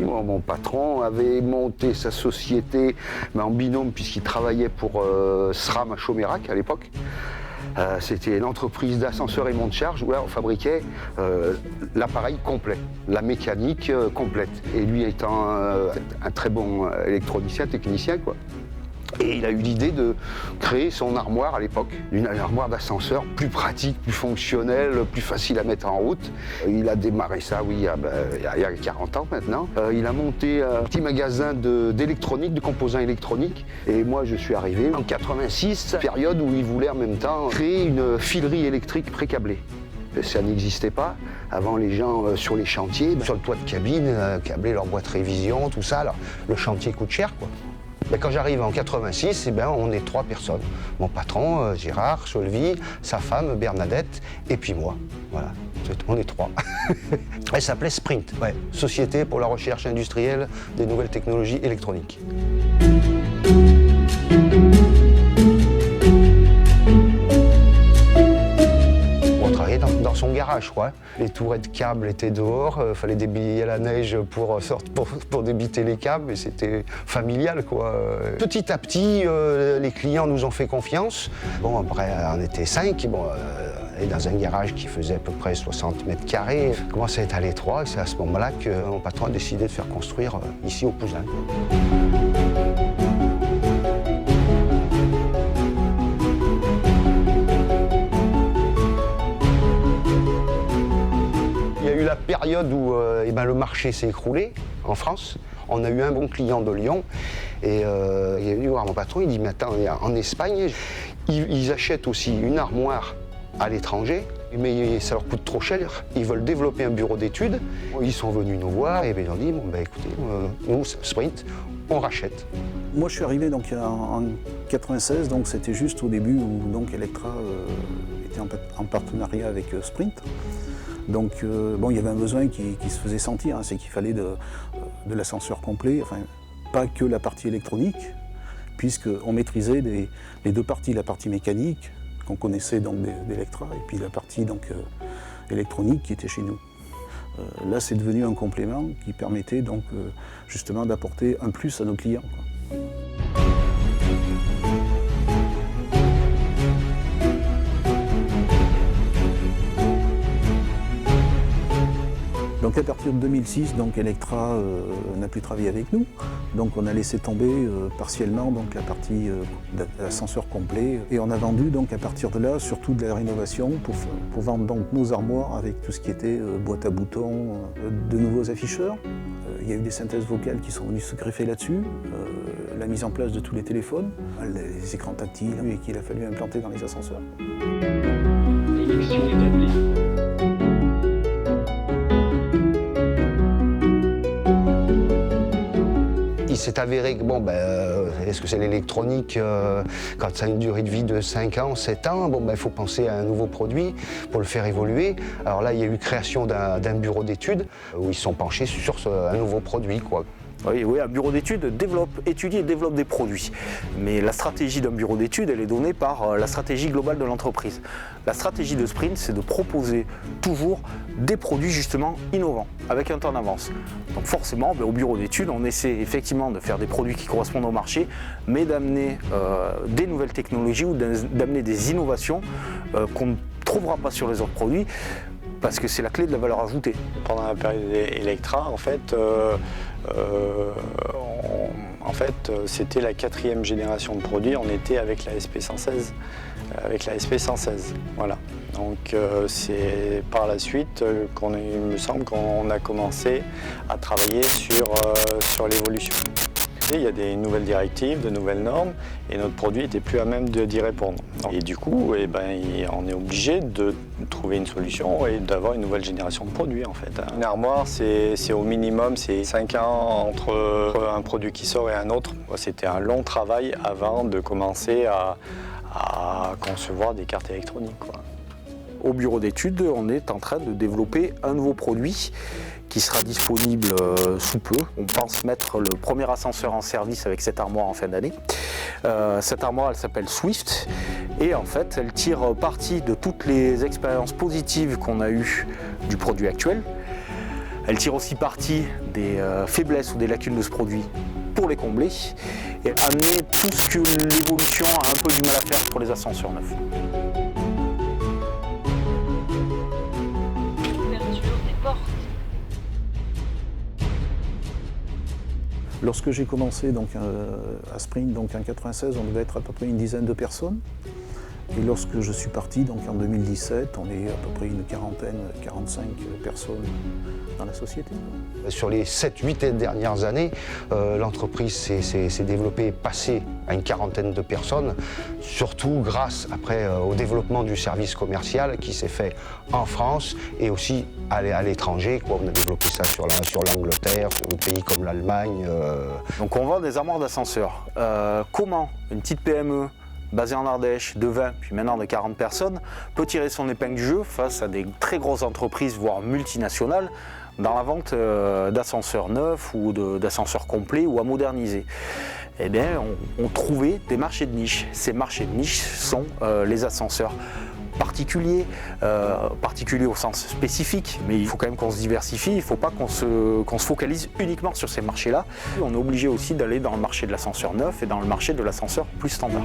Mon patron avait monté sa société en binôme puisqu'il travaillait pour SRAM à Chaumérac à l'époque. C'était une entreprise d'ascenseurs et monte charge où là on fabriquait l'appareil complet, la mécanique complète. Et lui étant un très bon électronicien, technicien, quoi. Et il a eu l'idée de créer son armoire à l'époque, une armoire d'ascenseur plus pratique, plus fonctionnelle, plus facile à mettre en route. Il a démarré ça, oui, il y a 40 ans maintenant. Il a monté un petit magasin d'électronique, de composants électroniques. Et moi, je suis arrivé en 86, période où il voulait en même temps créer une filerie électrique précablée. Ça n'existait pas. Avant, les gens sur les chantiers, sur le toit de cabine, câblaient leur boîte révision, tout ça. Alors, le chantier coûte cher, quoi. Quand j'arrive en 86, on est 3 personnes. Mon patron, Gérard Cholvy, sa femme, Bernadette, et puis moi. Voilà, on est 3. Elle s'appelait Sprint, ouais, Société pour la recherche industrielle des nouvelles technologies électroniques. Dans son garage, quoi. Les tourets de câbles étaient dehors, fallait débiter la neige pour débiter les câbles, et c'était familial, quoi. Petit à petit, les clients nous ont fait confiance. Bon, après, on était 5, et dans un garage qui faisait à peu près 60 mètres carrés. On commençait à être à l'étroit, et c'est à ce moment-là que mon patron a décidé de faire construire ici au Pouzin. La période où le marché s'est écroulé en France. On a eu un bon client de Lyon et il est venu voir mon patron, il dit mais attends, en Espagne, ils achètent aussi une armoire à l'étranger, mais ça leur coûte trop cher, ils veulent développer un bureau d'études. Ils sont venus nous voir et ils ont dit écoutez, nous, Sprint, on rachète. Moi je suis arrivé donc, en 96, donc c'était juste au début où donc, Electra était en partenariat avec Sprint. Donc il y avait un besoin qui se faisait sentir, c'est qu'il fallait de l'ascenseur complet, enfin pas que la partie électronique, puisqu'on maîtrisait les deux parties, la partie mécanique qu'on connaissait donc d'Electra et puis la partie donc, électronique qui était chez nous. Là c'est devenu un complément qui permettait donc justement d'apporter un plus à nos clients, quoi. Donc à partir de 2006, donc Electra n'a plus travaillé avec nous. Donc on a laissé tomber partiellement donc, la partie d'ascenseur complet. Et on a vendu donc à partir de là surtout de la rénovation pour vendre donc, nos armoires avec tout ce qui était boîte à boutons, de nouveaux afficheurs. Il y a eu des synthèses vocales qui sont venues se greffer là-dessus, la mise en place de tous les téléphones, les écrans tactiles et qu'il a fallu implanter dans les ascenseurs. Élection établie. Il s'est avéré que, est-ce que c'est l'électronique, quand ça a une durée de vie de 5 ans, 7 ans, il faut penser à un nouveau produit pour le faire évoluer. Alors là, il y a eu création d'un bureau d'études où ils se sont penchés sur un nouveau produit, quoi. Oui, un bureau d'études étudie et développe des produits. Mais la stratégie d'un bureau d'études, elle est donnée par la stratégie globale de l'entreprise. La stratégie de Sprint, c'est de proposer toujours des produits justement innovants, avec un temps d'avance. Donc forcément, au bureau d'études, on essaie effectivement de faire des produits qui correspondent au marché, mais d'amener des nouvelles technologies ou d'amener des innovations qu'on ne trouvera pas sur les autres produits, parce que c'est la clé de la valeur ajoutée. Pendant la période Electra, c'était la 4e génération de produits. On était avec la SP116. Voilà. Donc c'est par la suite il me semble qu'on a commencé à travailler sur l'évolution. Il y a des nouvelles directives, de nouvelles normes, et notre produit n'était plus à même d'y répondre. Et du coup, on est obligé de trouver une solution et d'avoir une nouvelle génération de produits, en fait. Une armoire, c'est au minimum, c'est 5 ans entre un produit qui sort et un autre. C'était un long travail avant de commencer à concevoir des cartes électroniques, quoi. Au bureau d'études, on est en train de développer un nouveau produit qui sera disponible sous peu. On pense mettre le premier ascenseur en service avec cette armoire en fin d'année. Cette armoire, elle s'appelle Swift et en fait, elle tire parti de toutes les expériences positives qu'on a eues du produit actuel. Elle tire aussi parti des faiblesses ou des lacunes de ce produit pour les combler et amener tout ce que l'évolution a un peu du mal à faire pour les ascenseurs neufs. L'ouverture des portes. Lorsque j'ai commencé donc, à Sprint donc, en 96, on devait être à peu près une dizaine de personnes. Et lorsque je suis parti, donc en 2017, on est à peu près une quarantaine, 45 personnes dans la société. Sur les 7-8 dernières années, l'entreprise s'est développée, passée à une quarantaine de personnes, surtout grâce après au développement du service commercial qui s'est fait en France et aussi à l'étranger. On a développé ça sur l'Angleterre, sur des pays comme l'Allemagne. Donc on vend des armoires d'ascenseurs. Comment une petite PME basée en Ardèche, de 20, puis maintenant de 40 personnes, peut tirer son épingle du jeu face à des très grosses entreprises, voire multinationales, dans la vente d'ascenseurs neufs ou d'ascenseurs complets ou à moderniser. Eh bien, on trouvait des marchés de niche. Ces marchés de niche sont les ascenseurs particuliers au sens spécifique, mais il faut quand même qu'on se diversifie, il ne faut pas qu'on se focalise uniquement sur ces marchés-là. On est obligé aussi d'aller dans le marché de l'ascenseur neuf et dans le marché de l'ascenseur plus standard.